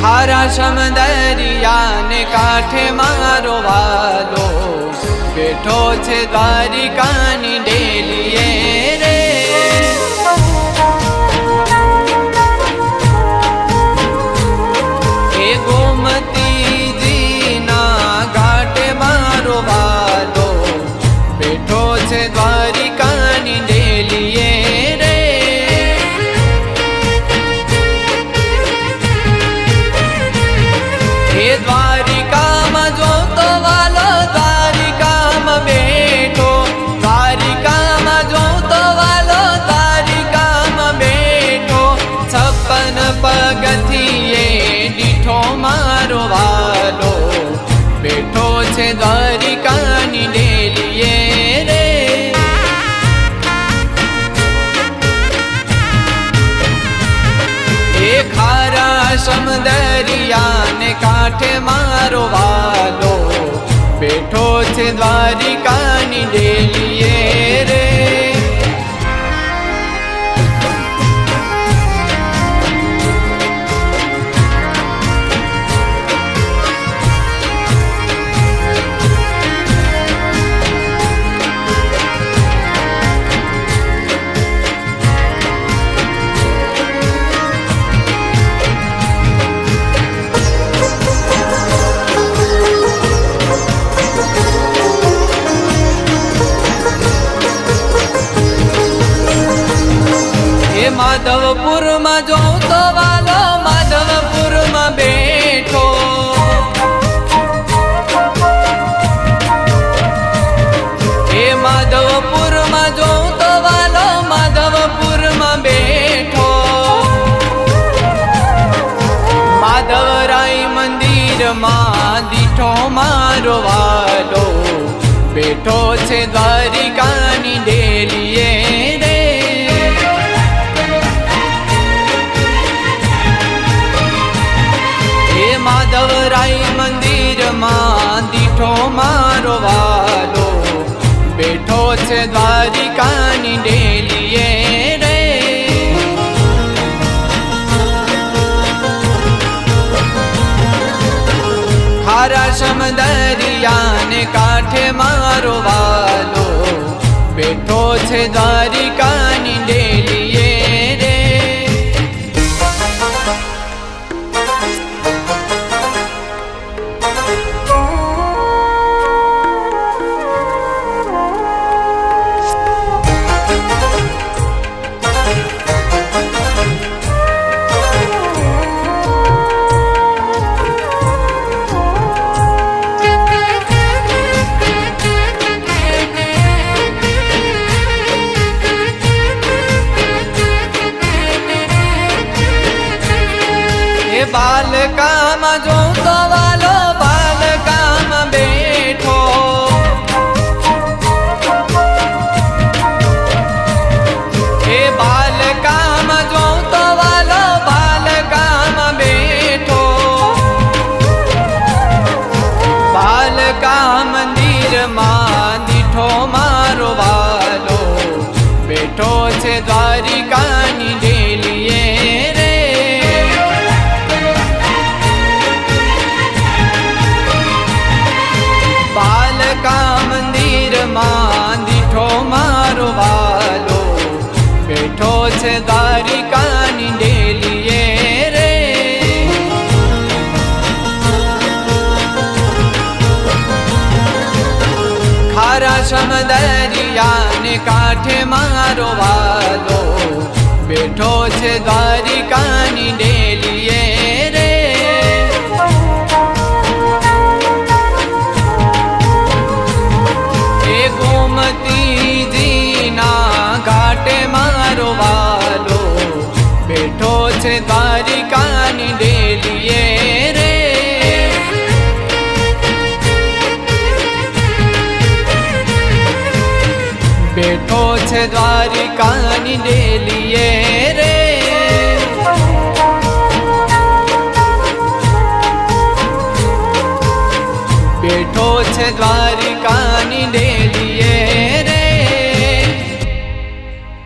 ખારાશમ દરિયાને કાંઠે મારો વાલો બેઠો છે દ્વારિકાની ડેલીએ રે. એ ગોમતીજીના ઘાટે મારો વાલો બેઠો છે દ્વારિકાની ડેલીએ રે. એ દ્વારિકામાં જોતો વાલો દ્વારિકામાં બેઠો, દ્વારિકામાં જોતો વાલો દ્વારિકામાં બેઠો. 56 પગથિયે દીઠો મારો વાલો બેઠો છે દ્વારિકાની ડેલીએ રે. એ ખારાશમ દરિયાને કાંઠે મારો વાલો બેઠો છે દ્વારિકાની ડેલીએ રે. માધવપુરમાં જોતો વાલો માધવપુરમાં બેઠો. એ માધવપુરમાં જોતો વાલો માધવપુરમાં બેઠો. માધવરાય મંદિરમાં દીઠો મારો વાલો બેઠો છે દ્વારિકાની ડેલીએ રે. માધવરાય મંદિરમાં દીઠો મારો વાલો બેઠો છે દ્વારિકાની ડેલીએ રે. ખારાશમ દરિયાને કાંઠે મારો વાલો બેઠો છે દ્વારિકાની ડેલીએ રે. બાલકામાં જોતો વાલો બાલકામાં બેઠો. એ બાલકામાં જોતો વાલો બાલકામાં બેઠો. બાલકા મંદિરમાં દીઠો મારો વાલો બેઠો છે દ્વારિકાની ડેલીએ રે. બાલકા મંદિરમાં દીઠો મારો વાલો બેઠો છે દ્વારિકાની ડેલીએ રે. ખારાશમ દરિયાને કાંઠે મારો વાલો બેઠો છે દ્વારિકાની ડેલીએ રે. એ ગોમતીજીના ઘાટે મારો વાલો બેઠો છે દ્વારિકાની ડેલીએ રે. બેઠો છે દ્વારિકાની ડેલીએ રે. બેઠો છે દ્વારિકાની ડેલીએ